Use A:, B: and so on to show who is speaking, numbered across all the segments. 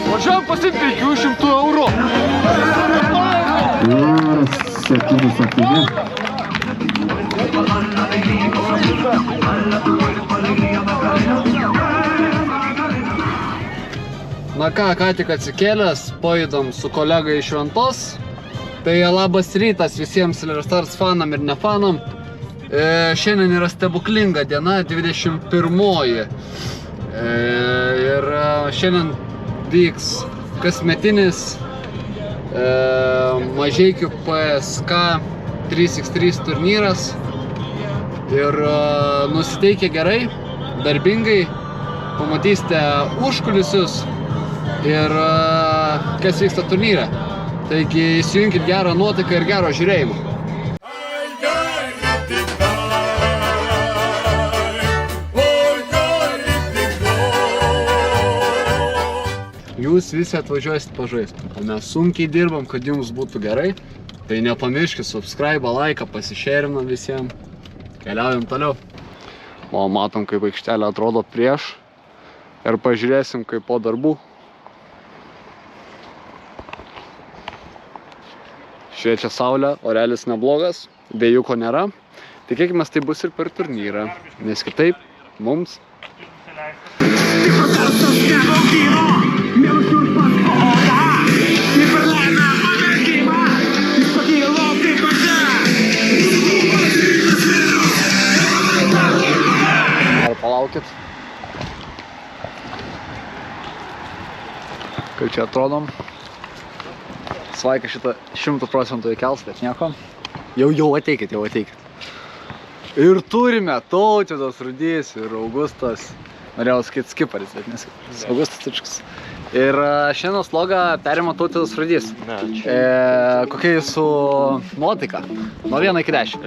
A: Važiavam pasiimti 500 eurų.
B: Ir 7.
A: Na ką tik atsikėlęs, pajudom su kolega iš Šventos. Tai labas rytas visiems Silverstars fanam ir nefanam. Šiandien yra stebuklinga diena, 21. Ir šiandien vyks kasmetinis Mažeikių PSK 3x3 turnyras. Ir nusiteikę gerai, darbingai, pamatysite užkulisius ir kas vyksta turnyre. Taigi įsijunkit gerą nuotaiką ir gero žiūrėjimo. Jūs visi atvažiuosit pažaisti, o mes sunkiai dirbam, kad jums būtų gerai. Tai nepamirškit subscribe, laiką, pasišėrinam visiems. Keliaujam toliau. O matom, kaip aikštelė atrodo prieš. Ir pažiūrėsim, kaip po darbų. Šviečia saulė, orelis neblogas, vėjuko nėra. Tikėkime, tai bus ir per turnyrą, nes kitaip mums. Ar palaukit? Kaip čia atrodom? Svaiką šitą 100% įkels, bet nieko. Jau ateikit. Ir turime Tautvydas Rudys ir Augustas. Norėjau sakyti Skiparis, bet neskiparis. Augustas Tučkus. Ir šiandienos vlogą perima Tautvydas Rudys. Kokia jūsų nuotaika? Nuo 1 iki 10.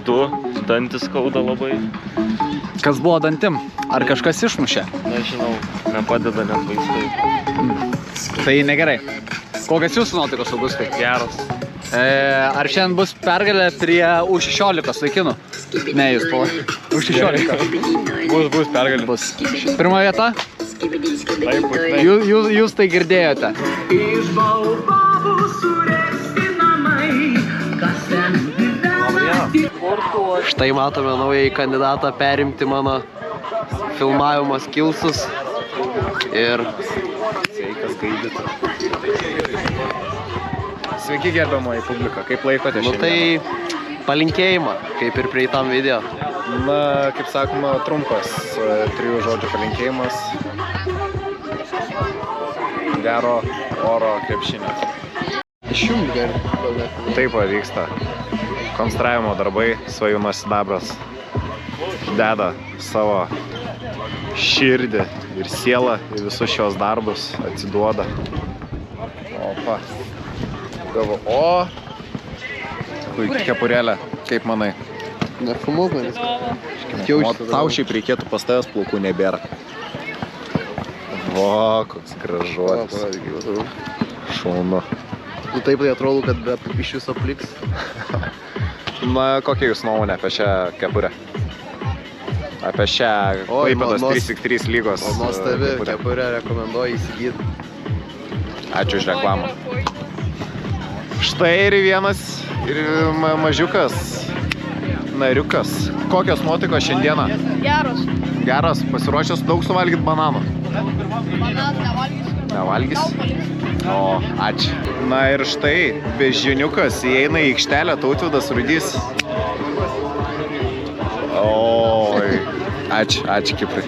C: 2. Dantis skauda labai.
A: Kas buvo dantim? Ar kažkas išmušė?
C: Nežinau, nepadeda net vaistai.
A: Tai negerai. Kokias jūsų nuotaikos, Augustai?
C: Geras.
A: Ar šiandien bus pergalė prie U16 vaikinų? Ne, jūs palaik. U16.
C: Bus pergalė.
A: Bus. Pirma vieta?
C: Taip, būtinai.
A: Jūs tai girdėjote. Štai matome naująjį kandidatą perimti mano filmavimo skillsus. Ir
C: Sveikas gaidita. Sveiki gerbiamoji publika, kaip laikote šiandien?
A: tai palinkėjimą, kaip ir prieitam video.
C: Na, kaip sakoma, trumpas 3 žodžių palinkėjimas. Gero oro krepšinio.
A: Išjungi gerai.
C: Taip vyksta. Konstravimo darbai, Svajūnas Sidabras deda savo širdį ir sielą į visus šios darbus, atsiduoda. Opa. Gavo. O! Puikiai kepurėlė, kaip manai?
A: Nefilmuok manis.
C: Tau šiaip reikėtų pas tavęs plaukų nebėra. O, koks gražuotis. Šaunu.
A: Taip tai atrodo, kad be iš viso pliks.
C: Na, kokia jūs nuomonė apie šią kepurę? Apie šią Klaipėdos 3x3 lygos
A: O nuostabi kepurę rekomenduoju įsigyti.
C: Ačiū už reklamą. Štai ir vienas ir mažiukas nariukas. Kokios nuotaikos šiandieną?
D: Geros.
C: Geros, pasiruošęs daug suvalgyti bananų.
D: Bananų nevalgysiu.
C: Nevalgys? O, ačiū. Na ir štai, beždžioniukas įeina į aikštelę Tautvydas Rudys. Oi, ačiū Kiprai.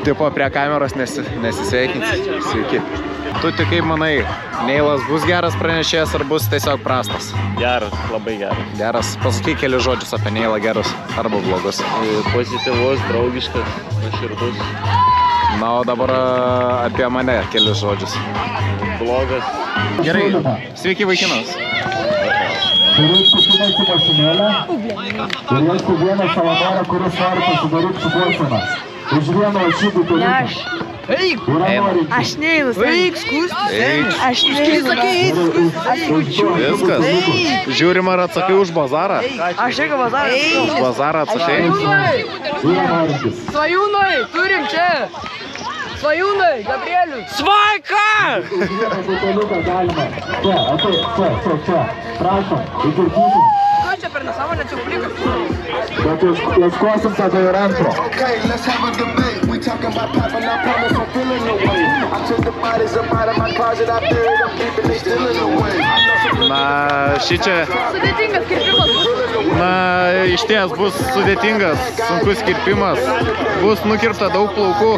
C: Tipo prie kameros nesisveikinsi. Sveiki. Tu tik kaip manai, Neilas bus geras pranešėjas ar bus tiesiog prastas?
E: Geras, labai geras.
C: Geras. Pasakyk keli žodžius apie Neilą gerus arba blogus.
E: Pozityvus, draugiškas, nuoširdus.
C: Na, o dabar apie mane keli žodžius.
E: Blogas.
C: Gerai. Sveiki, vaikinas.
B: Turėtų susidaryti mašinėlę ir rasti vieną savanorą, kuris nori pasidaryti su klausimą. Už vieną šydų turėtų.
D: Eik!
B: Einam.
D: Aš neinu. Eik, skustis.
C: Eik.
D: Aš neinu. Aš jaučiu.
C: Viskas. Žiūrim, ar atsakai už bazarą.
D: Aš irgi bazarą.
C: Už bazarą atsakai.
B: Yra norintis.
D: Svajūnai, turim čia. Svajūnai, Gabrielius. Svaika!
B: Vieną buteliuką galima. Čia. Prašom, įkirkysim.
D: Ko čia per nesąmonę čia plikas?
B: Bet ieškosim tada ir antro.
F: Okay, let's have a debate. We talking about popping, I promise I'm feeling the way. I took the bodies up out of my closet, I buried them deep and they still in the way.
C: Na, šičia,
D: Sudėtingas kirpimas bus.
C: na, išties bus sudėtingas, sunkus kirpimas. Bus nukirpta daug plaukų.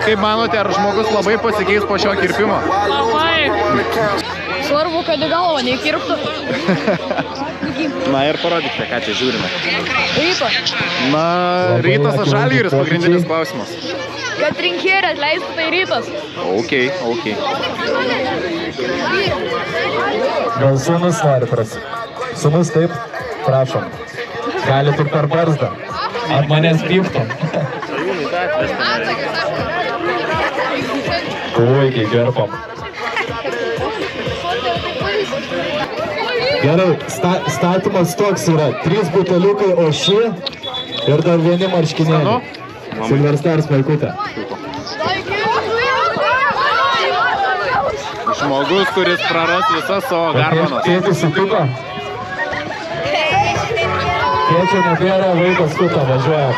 C: Kaip manote, ar žmogus labai pasikeis po šio kirpimo?
D: Labai. Svarbu, kad į galvą nekirptų.
C: Na ir parodykite, ką čia žiūrime.
D: Ryto.
C: Na, Rytas ar Žalgiris pagrindinis klausimas.
D: Kad rinkėrė atleistų, tai Rytas.
C: Ok.
B: Gal sūnus nori Sūnus taip, prašom. Gali tik per barzdą. Ant manęs pyptum. Puikiai gerpam. Gerai, statymas toks yra. 3 buteliukai oši ir dar vieni marškinėliai. Silverstars maikutė.
C: Žmogus, kuris praras visas savo garbanas.
B: Tėtis sutiko? Tėčio nebėra, vaikas skuta važiuoja.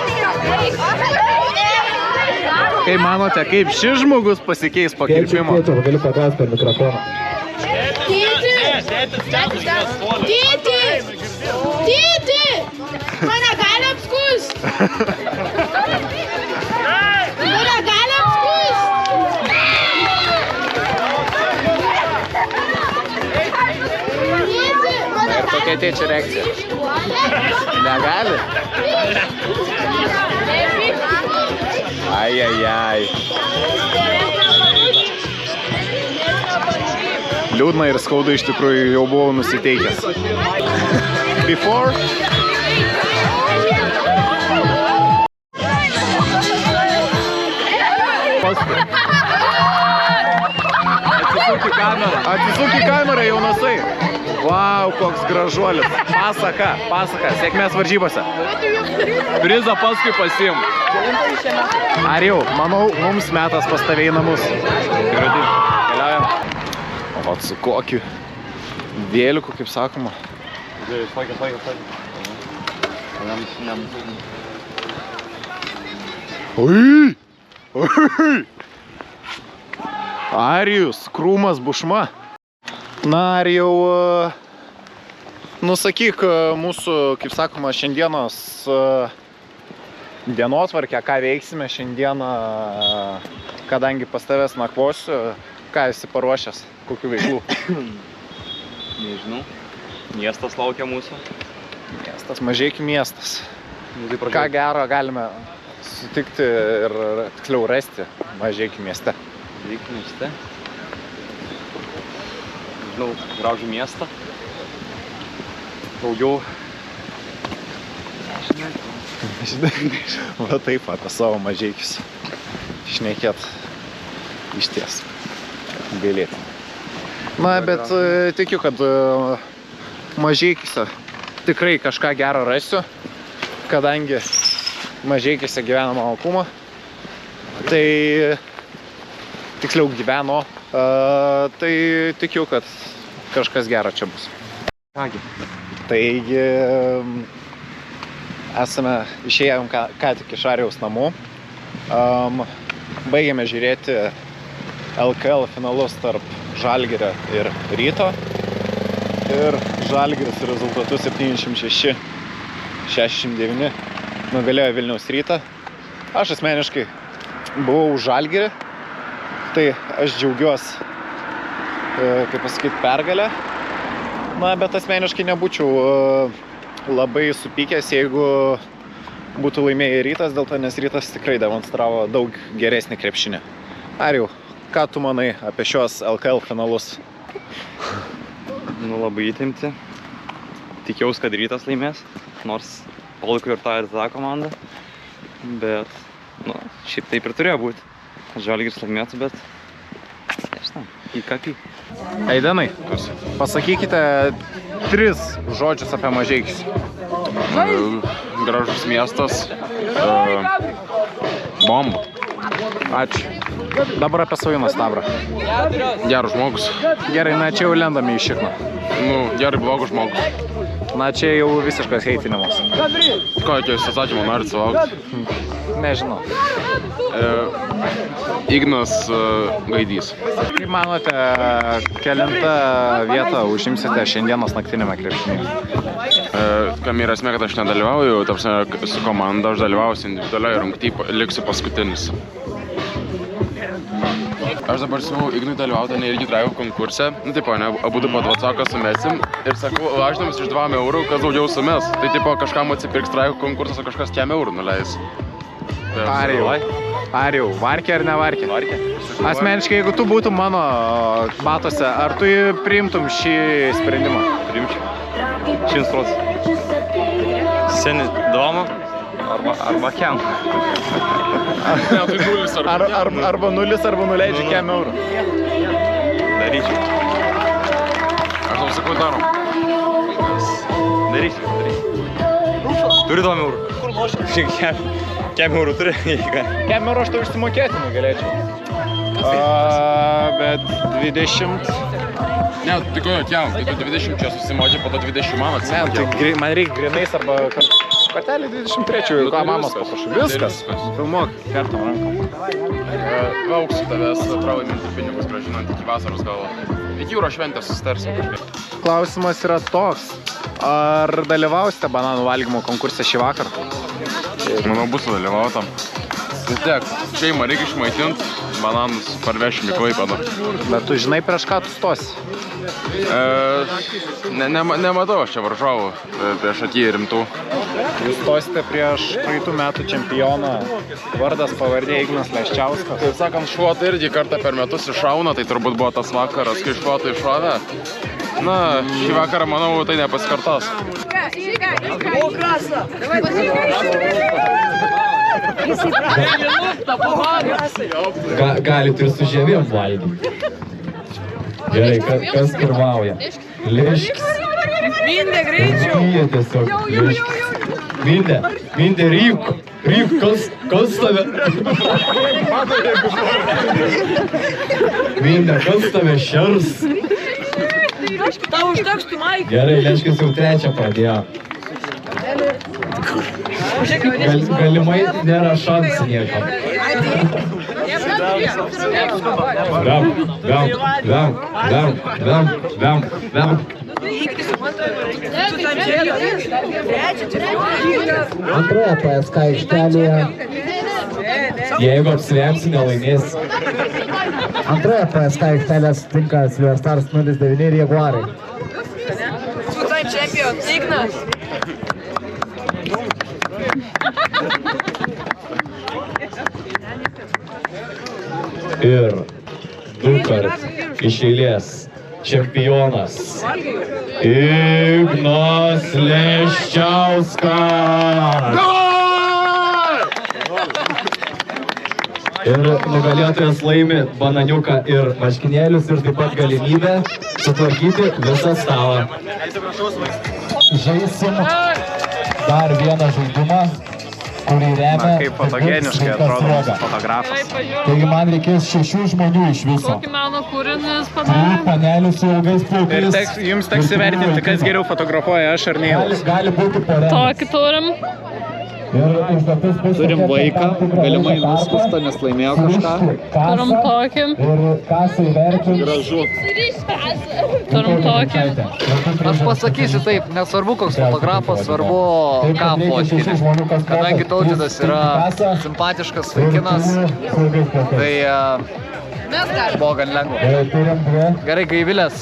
C: Kaip manote, kaip šis žmogus pasikeis po kirpimo?
B: Tėčio, galiu paklausti per mikrofoną.
G: Tėti! Mane gali apskust! Mane gali apskust!
C: Ir kokia tėčio reakcija? Negali? Ai. Liūdna ir skauda, iš tikrųjų jau buvau nusiteikęs. Before. Atsisuk į kamerą, jaunasai. Vau, koks gražuolis. Pasaka. Sėkmės varžybose. Prizą paskui pasiim. Ar jau, manau, mums metas pas tave į namus. Keliaujam. O su kokiu vėliuku, kaip sakoma. Ui! Arijus, krūmas bušma. Na, ar jau, nusakyk mūsų, kaip sakoma, šiandienos dienotvarkę, ką veiksime šiandieną, kadangi pas tavęs nakvosiu, ką esi paruošęs, kokių veiklų?
E: Nežinau. Miestas laukia mūsų.
C: Miestas, Mažeikių miestas. Ką gero galime sutikti ir tiksliau rasti Mažeikių mieste?
E: Mažeikių mieste. Žinau, gražų miestą. Daugiau.
C: Va taip, apie savo Mažeikius. Šnekėt išties. Gailėti. Na, bet tikiu, kad Mažeikiuose tikrai kažką gero rasiu, kadangi Mažeikiuose gyvena mano kūma, tai tiksliau gyveno, tai tikiu, kad kažkas gero čia bus.
E: Kągi.
C: Taigi, esame išėjom ką tik iš Arijaus namų, baigėme žiūrėti LKL finalus tarp Žalgirio ir Ryto. Ir Žalgiris rezultatu 76-69 nugalėjo Vilniaus Rytą. Aš asmeniškai buvau už Žalgirį, tai aš džiaugiuosi, kaip pasakyti, pergalę. Na, bet asmeniškai nebūčiau labai supykęs, jeigu būtų laimėję Rytas, dėl to, nes Rytas tikrai demonstravo daug geresnį krepšinį. Arijau, ką tu manai apie šios LKL finalus?
E: Nu, labai įtempti. Tikiausi, kad Rytas laimės, nors palaikau ir tą komanda. Bet, nu, šiaip taip ir turėjo būti. Žalgiris laimėtų, bet... Nežinau, į kakį.
C: Eidenai, pasakykite 3 žodžius apie Mažeikis.
H: Gražus miestas. Bomba.
C: Ačiū. Dabar apie Svajoną Stabrą.
H: Geras žmogus.
C: Gerai, na čia jau lendame į šikną.
H: Nu, gerai blogas žmogus.
C: Na čia jau visiškas heitinimas.
H: Kokio jūs atsakymą norit sulaukti?
C: Nežinau.
H: Ignas Gaidys.
C: Kaip manote, kelintą vietą užimsite šiandienos naktinėme krepšinyje?
H: Kam yra esmė, kad aš nedalyvauju, tarpsime, su komanda aš dalyvausiu individualiai rungtyje, liksiu paskutinis. Aš dabar siūlau Ignui dalyvauti irgi drive konkurse, tipo, ne, abudu po 20 sumesim ir sakau, lažinams iš 2 eurų, kas daugiau sumes. Tai tipo, kažkam atsipirks drive konkursas, o kažkas 10 eurų nuleis.
C: Arijau, varkė ar nevarkė? Varkė. Asmeniškai, jeigu tu būtum mano batose, ar tu priimtum šį sprendimą?
E: Priimčiau. 100%. Seni domą arba kem.
C: Arba 0 arba nuleidžia 10 eurų.
E: Daryčiau.
H: Aš tau sakau, darom.
E: Daryčiau. Turi 2 eurų. Kur loši? 10 eurų turi.
C: 10 eurų aš tau išsimokėti negalėčiau. Bet 20...
H: Ne, tai ko jokiam, tai tu 20 čia susimodži, po to 20 man atsimokėjau.
C: Ne, tai man reikia grinais arba kortelį 23, ką mamos paprašau. Viskas. Filmuok, kertam rankom.
H: Lauksiu tavęs pralaiminti pinigus grąžinant iki vasaros galo. Iki jūro šventės susitarsim kažkaip.
C: Klausimas yra toks. Ar dalyvausite bananų valgymo konkurse šį vakarą?
H: Manau, bus dalyvautam. Tai tiek, šeimą reikia išmaitinti, bananus parvešim į Klaipėdą.
C: Bet tu žinai, prieš ką tu stosi?
H: Nematau aš čia varžovų prieš atį rimtų.
C: Jūs stosite prieš praeitų metų čempioną, vardas pavardė Ignas Leščiauskas.
H: Taip sakant, šuotai irgi kartą per metus iššauna, tai turbūt buvo tas vakaras, kai šuotai iššovė. Na, šį vakarą, manau, tai nepasikartos.
B: Galit ir su žemėm valgyti. Gerai, kas pirmauja? Liškis.
G: Vindė, greičiau.
B: Vindė tiesiog, liškis. Vindė, ryk, kas tave? Vindė, kas tave šers?
G: Tau užteks tu, Maik.
B: Gerai, liškis jau 3 pradėjo. Galimai nėra šansų niekam. Vem. Antroje PSK aikštelėje, jeigu apsivemsi, nelaimės. Antroje PSK aikštelėje sutinka Silverstars 09 ir Jaguarai.
G: Two-time champion, Ignas.
B: Ir 2 kart iš eilės čempionas Ignas Leščiauskas. Ir nugalėtojas laimi bananiuką ir marškinėlius ir taip pat galimybę sutvarkyti visą stalą. Žaisim dar vieną žaidimą, kurį remia
C: Kaip fotogeniškai atrodo fotografas.
B: Taigi man reikės 6 žmonių iš viso.
D: Kokį meno kūrinį
B: 3 panelių su ilgais
C: Ir
B: plaukais.
C: jums teks įvertinti, kas geriau fotografuoja, aš ar Neilas.
B: Gali būti poremas.
D: Tokį turim.
B: Ir užduotis bus
A: Turim
B: tokia,
A: vaiką,
B: tam tikrą
A: galimai
B: laiko tarpą
A: nuskusta, nes laimėjo kažką.
B: surišti
D: Turim
B: kasą
D: tokį.
B: Ir kasą įvertinti.
A: Gražu.
D: Turim tokį.
A: Aš pasakysiu taip, nesvarbu koks fotografas, svarbu ką fotkini. Kadangi Tautvydas yra simpatiškas vaikinas, tai buvo gan lengva.
B: Turim 2.
A: Gerai, Gaivilės,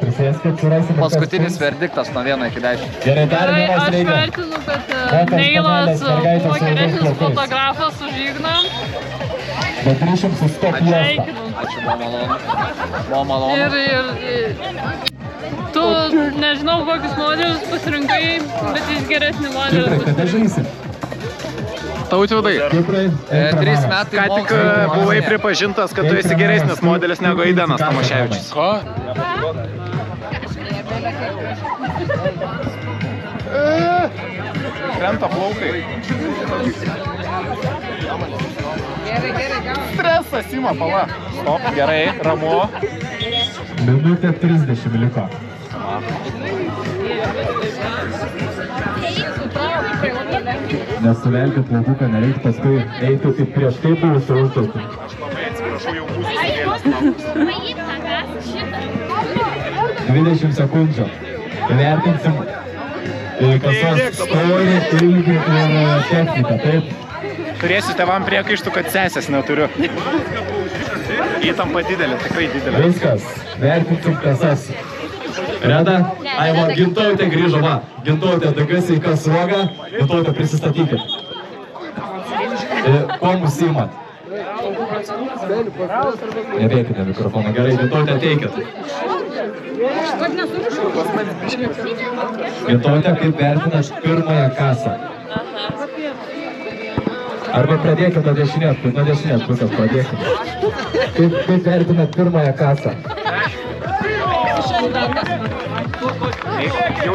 B: Prisėskit, surasim.
A: paskutinis verdiktas nuo 1 iki 10.
B: Gerai, dar
D: Gerai,
B: vienas
D: aš
B: reikia.
D: vertinu, kad Neilas buvo geresnis fotografas už Igną.
B: Bet ryšim su stop juosta.
D: Sveikinu.
A: Ačiū, buvo malonu. Buvo malonu.
D: Ir tu, nežinau, kokius modelius pasirinkai, bet jis geresnį modelį
B: Tikrai, kada
D: pasirinkai.
B: žaisim?
C: Tautvydai,
B: Kiprai.
A: 3 metai
C: ką tik buvai pripažintas, kad tu esi geresnis modelis negu Aidenas Tamoševičius.
H: Ko?
C: Krenta plaukai. Stresas ima, pala. Stop, gerai, ramu.
B: Minutė 30 liko. Nesuvelkit plaukuką, nereikia paskui eiti kaip prieš tai buvusią užduotį. 20 sekundžių. Įvertinsim kasos svorį, ilgį ir techniką, taip?
C: Turėsiu tėvam priekaištų, kad sesės neturiu. Įtampa didelė, tikrai didelė.
B: Viskas, vertinsim kasas. Reda? Ai, va, Gintautė grįžo, va. Gintautė, daugiau sveika sruoga. Gintautė, prisistatykit. Kuo mus įmat? Nebėkite mikrofoną. Gerai, Gintautė, ateikit. Gintautė, kaip vertinat pirmąją kasą? Arba pradėkit nuo dešinės pusės pradėkit. Kaip vertinat pirmąją kasą?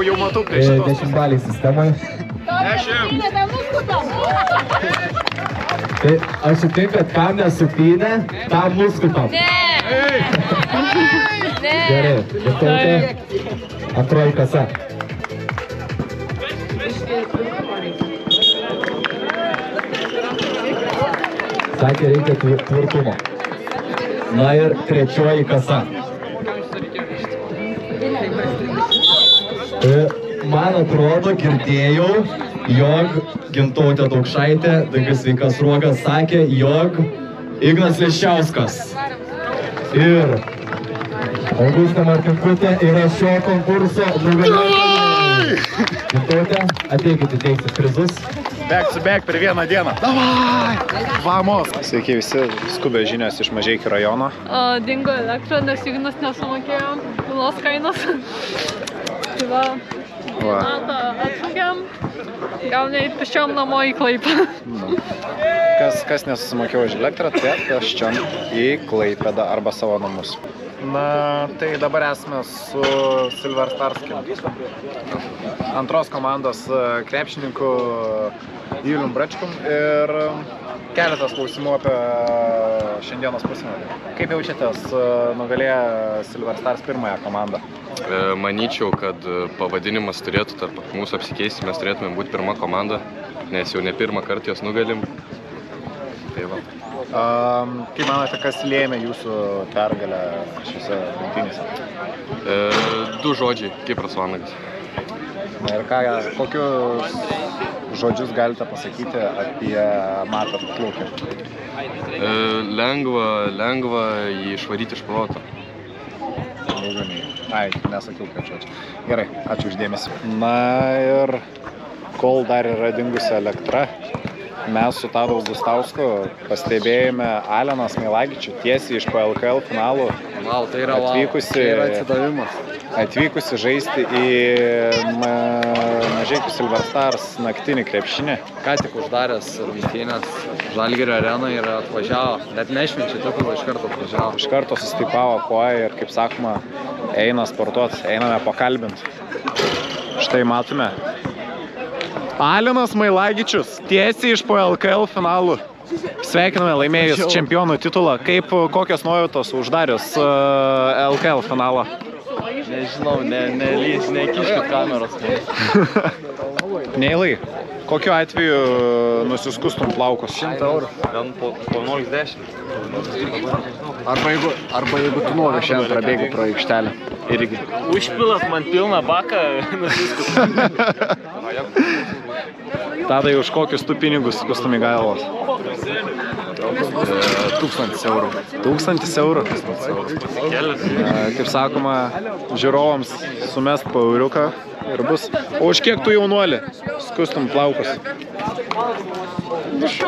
C: Jau matau prie šitos.
B: 10 baliai sistemai.
C: 10.
B: Tai aš sutinkat, kam nesupynė, tam nuskutom. Gerai, Gintautė, antroji kasa. Sakė, reikia tvirtumo. Na ir trečioji kasa. Man atrodo, girdėjau, jog Gintautė Daukšaitė, daugiau sveikas sruogas, sakė, jog Ignas Liščiauskas ir Augustė Martinkutė yra šio konkurso nugalėtojai. Gintautė, ateikit įteikti prizus.
C: Bėg per vieną dieną. Davai! Vamos! Sveiki visi, skubė žinios iš Mažeikių rajono.
D: Dingo elektra, nes Ignas nesumokėjo pilnos kainos. Tai va, natą atšaukėm, gal neit pėsčiom namo į Klaipėdą.
C: Kas nesusimokėjo už elektrą, tai pėsčiom į Klaipėdą arba savo namus. Na, tai dabar esame su Silver Starskim. Antros komandos krepšininku Julium Bračkum ir keletas klausimų apie šiandienos pusfinalį. Kaip jaučiatės nugalėję Silver Stars pirmąją komandą?
H: Manyčiau, kad pavadinimas turėtų tarp mūsų apsikeisti, mes turėtume būti pirma komanda, nes jau ne pirmą kartą jos nugalim. Tai va.
C: Kaip manote, kas lėmė jūsų pergalę šiose rungtynėse?
H: 2 žodžiai, Kipras Vanagas.
C: Na ir kokius žodžius galite pasakyti apie Matą Plaukę?
H: Lengva jį išvaryti iš proto.
C: Ai, nesakiau, kad žodžiu. Gerai, ačiū uždėmesį. Na ir kol dar yra dingusi elektra, mes su Tadu Augustausku pastebėjome Aleną Smailagičių tiesiai iš PLKL finalų.
A: Wow, tai yra atsidavimas.
C: Atvykusi žaisti į Mažeikių Silver Stars naktinį krepšinį.
A: Ką tik uždaręs rungtynės Žalgirio arenai ir atvažiavo, net nešvenčia titulą, iš karto atvažiavo.
C: Iš karto sustypavo koją ir, kaip sakoma, eina sportuoti, einame pakalbinti. Štai matome. Alenas Smailagičius tiesiai iš PLKL finalų. Sveikiname laimėjus čempionų titulą. Kokios nuojautos uždarius LKL finalą?
A: Nežinau, nekiškit kameros.
C: Neilai, kokiu atveju nusiskustum plaukus?
A: 100 eurų.
E: Gan po 0,10.
A: Arba jeigu tu nori šiandien prabėgi pro aikštelę.
C: Irgi.
E: Užpilat man pilną baką, nusiskustum.
C: Tadai, už kokius tu pinigus skustum į galvos?
A: 1000 eurų.
C: 1000 eurų? Kaip sakoma, žiūrovams sumest po euriuką ir bus. O už kiek tu jaunuolį skustum plaukus? Už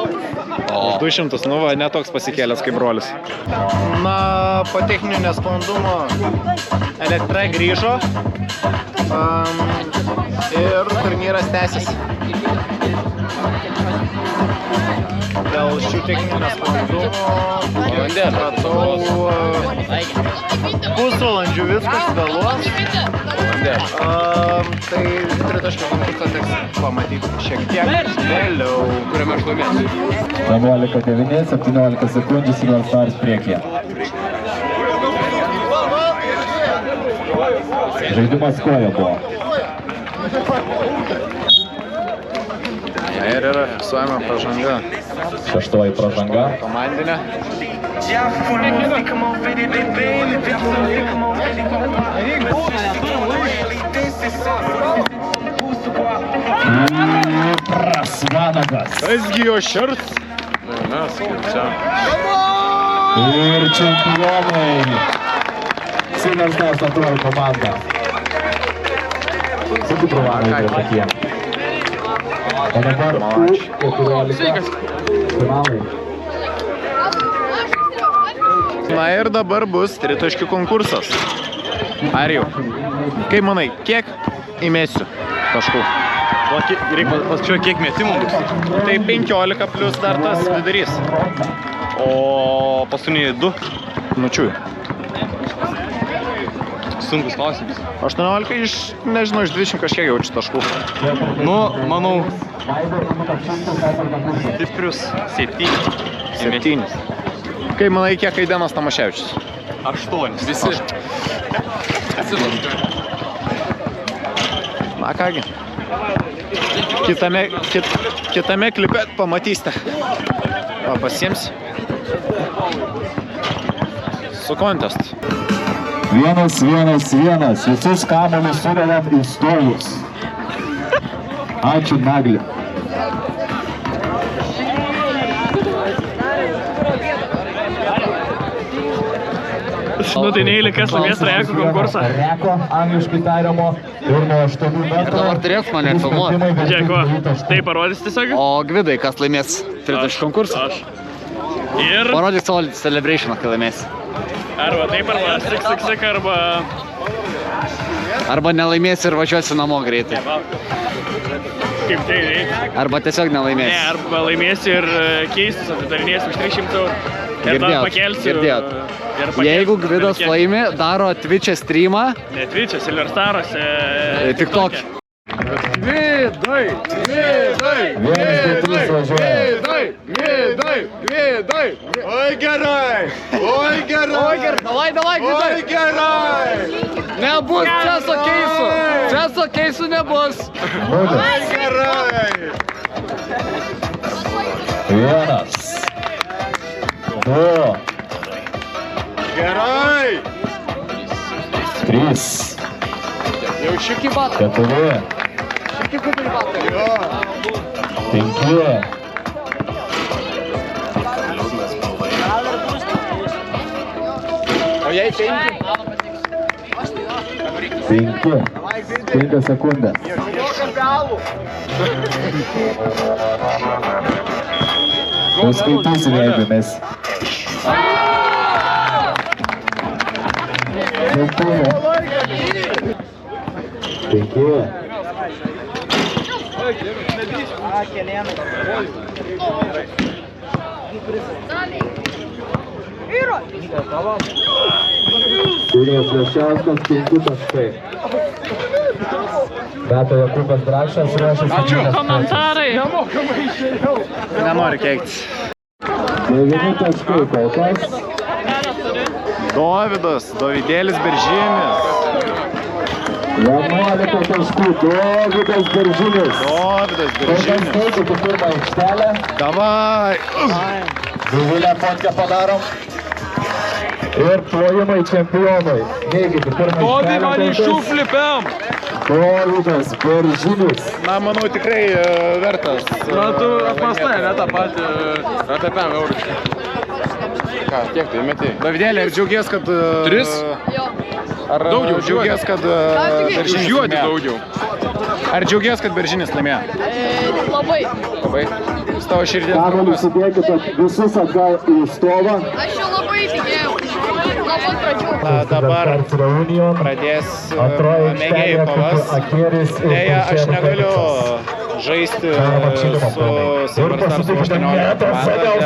C: 200, nu va, netoks pasikėlęs kaip brolis. Na, po techninio nesklandumo elektra grįžo ir turnyras tęsiasi. Dėl šių techninių nesklandumų matau pusvalandžių viskas vėluos. Tai tritaškio konkursą teks pamatyti šiek tiek vėliau.
H: Kuriame aš laimėsiu.
B: 11:09, 17 sekundžių Silver Stars priekyje. Žaidimas koja buvo.
C: Ir yra fiksuojama pažanga.
B: Šeštoji pražanga.
C: Komandinė.
B: Vanagas.
C: Kasgi jo šerts? Mes, kaip čia.
B: Ir čempionai. Silver Stars antroji komanda. Sunku pravargai tokie. O dabar U14 finalai.
C: Na ir dabar bus tritaškių konkursas. Ar jau? Kaip manai, kiek įmesiu taškų?
E: Reikia paskaičiuoti, kiek metimų bus.
C: Tai 15 plus dar tas vidurys.
E: O paskutiniai 2.
C: Nučiui.
E: Sunkus klausimas.
C: 18 iš, nežinau, iš 20 kažkiek jaučiu taškų.
E: Nu, manau, stiprius 7.
C: 7. Kaip manai, kiek Aidenas Tamaševičius?
E: 8. Visi.
C: Na kągi. Kitame klipe pamatysite. Va, pasiems. Su kontest.
B: 1-1-1. Visus kamuolius sudedam į stovus. Ačiū, Nagli.
E: Nu, tai neįlį, kas laimės Reko konkursą.
B: Reko, angliškai tariamo, ir nuo 8 metrų.
A: Dabar turėtų mane filmuoti.
E: Žiūrėk, va, tai parodys tiesiog.
A: O Gvidai, kas laimės tritaškių konkursą?
E: Aš. Ir
A: Parodyk savo celebrationą, kai laimėsi.
E: arba taip, arba sik, arba...
A: Arba nelaimėsi ir važiuosi namo greitai.
E: Kaip tai reikia.
A: Arba tiesiog
E: Ne,
A: nelaimėsi.
E: arba laimėsiu ir keistus atidarinėsiu už 300 eurų. Ir tada pakelsiu.
A: Girdėjot.
E: ir pakelsiu
A: Jeigu Gvidas
E: kiek.
A: laimi, daro Twitch'e streamą.
E: Ne Twitch'e, Silver Star'ose.
A: TikTok. Gvidai!
C: Oi gerai! Oi gerai!
A: Davai, Gvidai!
C: Oi gerai!
A: Nebus Ceso keisų! Ceso keisų nebus!
C: Oi gerai!
B: 1, 2,
C: Gerai!
B: 3,
A: Jau šikį batą.
B: 4,
A: Šikį batą.
B: 5, 5 sekundės. Paskaitysim, jeigu mes. 5. Jūrijos Leščiauskas 5 taškai. Beto Jakubas Drakšas ruošiasi.
D: Komentarai.
C: Nenori keiktis.
B: 9 taškai kol kas.
C: Dovydėlis Beržinis.
B: 11 taškų, Dovydas Beržinis.
C: Dovydas
B: Kol kas
C: Beržinis.
B: skaičiu pirmą aikštelę.
C: Davai!
B: Duvulę fotkę padarom. Ir plojimai čempionai. Neikite pirmą aikštelę.
E: flipiam!
B: Dovydas Beržinis.
C: Na, manau, tikrai vertas.
E: Na, tu apmastai, ne tą patį. Apie 5 eurų.
H: Ką, kiek tai meti?
C: Dovydėlė, ar džiaugies, kad...
H: 3?
C: Ar
H: Daugiau,
C: džiaugies, kad Beržinis
H: Užjuodi
C: laimėjo?
H: daugiau.
C: Ar džiaugies, kad Beržinis laimėjo?
D: Labai.
C: Labai. Su tavo širdies
B: Kamuolį
C: draugas.
B: sudėkite visus atgal į stovą.
D: Aš jau labai tikėjau. Nuo pat pradžių.
C: Na, dabar
B: Reunion.
C: pradės
B: Antroji
C: mėgėjų
B: aikštelė,
C: kovas.
B: Akeris ir
C: Deja, aš
B: Kuršėnų
C: negaliu
B: Feniksas.
C: žaisti su Silverstars 18 komanda dėl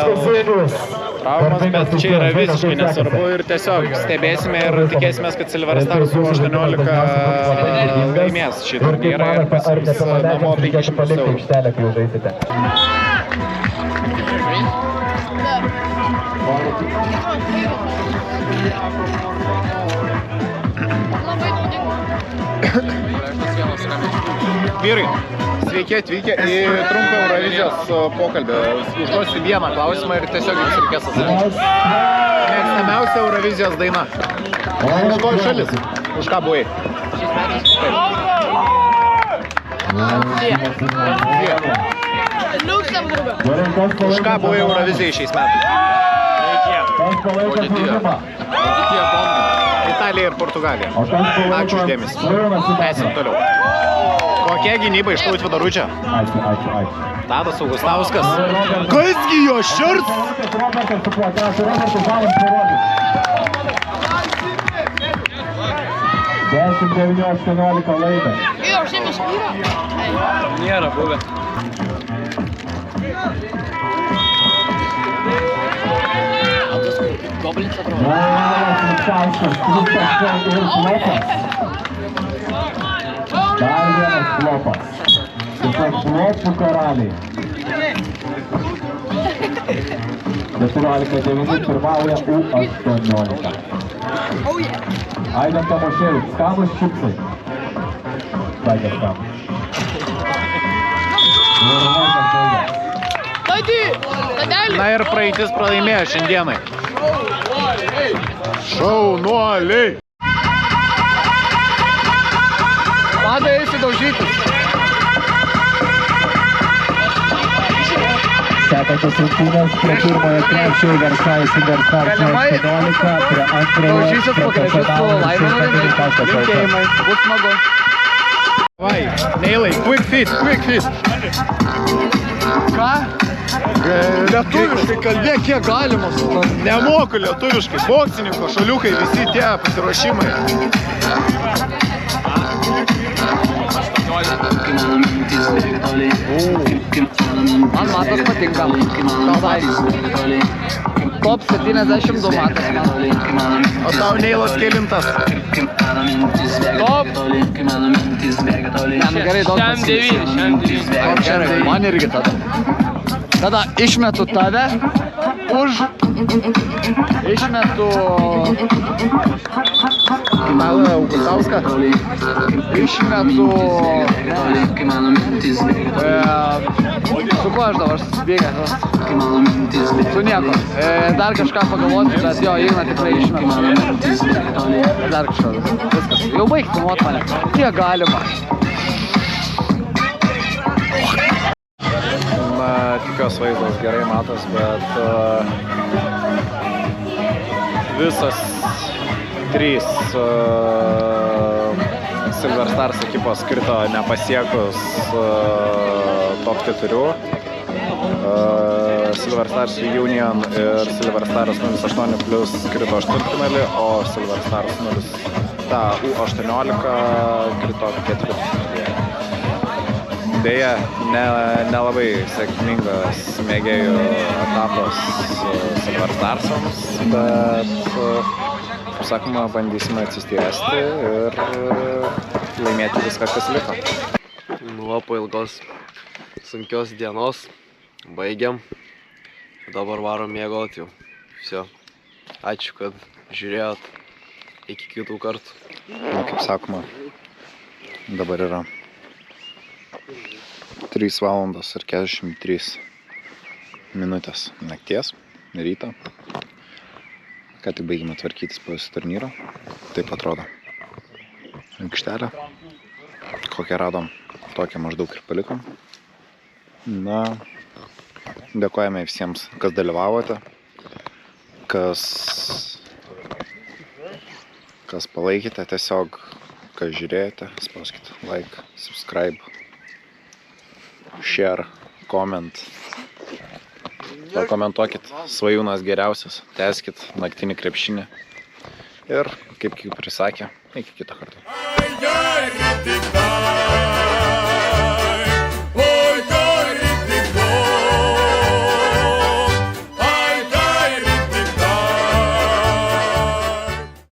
C: traumas, bet čia yra visiškai nesvarbu ir tiesiog stebėsime ir tikėsime, kad Silverstars 18 laimės šį turnyrą ir pasims namo 500 eurų. Vyrai, sveiki atvykę į trumpą Eurovizijos pokalbį. Užduosiu vieną klausimą ir tiesiog jums reikės atsakyti. Mėgstamiausia Eurovizijos daina. Už ko šalis? Už ką buvai? Už ką buvai Eurovizijai šiais metais? Vokietija. Italija ir Portugalija. Ačiū uždėmesį. Tęsim toliau. Kokia gynyba iš Tautvydo Rudžio? Tadas Augustauskas. Kasgi jo širs?
E: Nėra buvę.
B: Dar vienas flopas. Tiesiog flopų karaliai. 14-9 pirmauja U18. Aidan Tomaševič, skanus čipsai. Sakė skanus.
C: Na ir praeitis pralaimėjo šiandienai. Šaunuoliai!
A: Vada eisi daužytis.
B: Sekančios rungtynės prie pirmojo krepšio Versailles Silverstars 18, prie antrojo
A: Daužysis po krepšius su Laimonu Rimai. Linkėjimai. Bus smagu.
C: Vai, Neilai, quick fit.
A: Ką?
C: Lietuviškai kalbėk, kiek galima. Nemoku lietuviškai. Boksininko, šaliukai, visi tie pasiruošimai.
A: Man matas patinka. Top 72 matas man.
C: O tau Neilas kelintas?
A: Top. Gerai, daug
E: Šiam
A: Man irgi tada. Tada išmetu tave už... Išmetu...
C: Tadą Augustauską?
A: Išmetu... Su kuo aš dabar susibėgęs? Su nieko. Dar kažką pagalvoti, bet jo, Igną tikrai išmetu. Dar kažką. Viskas. Jau baig filmuot mane. Kiek galima.
C: Na, tikiuosi vaizdas gerai matos, bet visos trys Silverstars ekipos krito nepasiekus top 4. Silverstars Union ir Silverstars 08 plus krito aštuntfinalį, o Silverstars U18 krito ketvirtfinalį. Deja, nelabai sėkmingas mėgėjų etapas Silverstarsams, bet, kaip sakoma, bandysime atsistiesti ir laimėti viską, kas liko.
I: Nu, po ilgos sunkios dienos baigiam. Dabar varom mėgoti jau. Visio. Ačiū, kad žiūrėjot. Iki kitų kartų.
C: Na, kaip sakoma, dabar yra 3 valandos ir 43 minutės nakties, ryto. Ką tik baigėme tvarkytis po visą turnyrą. Taip atrodo aikštelė. Kokią radom, tokią maždaug ir palikom. Na, dėkojame visiems, kas dalyvavote, kas palaikėte, tiesiog, kas žiūrėjote, spauskite like, subscribe, share, comment. Pakomentuokit, Svajūnas geriausias, tęskit naktinį krepšinį. Ir, kaip prisakė, iki kito karto.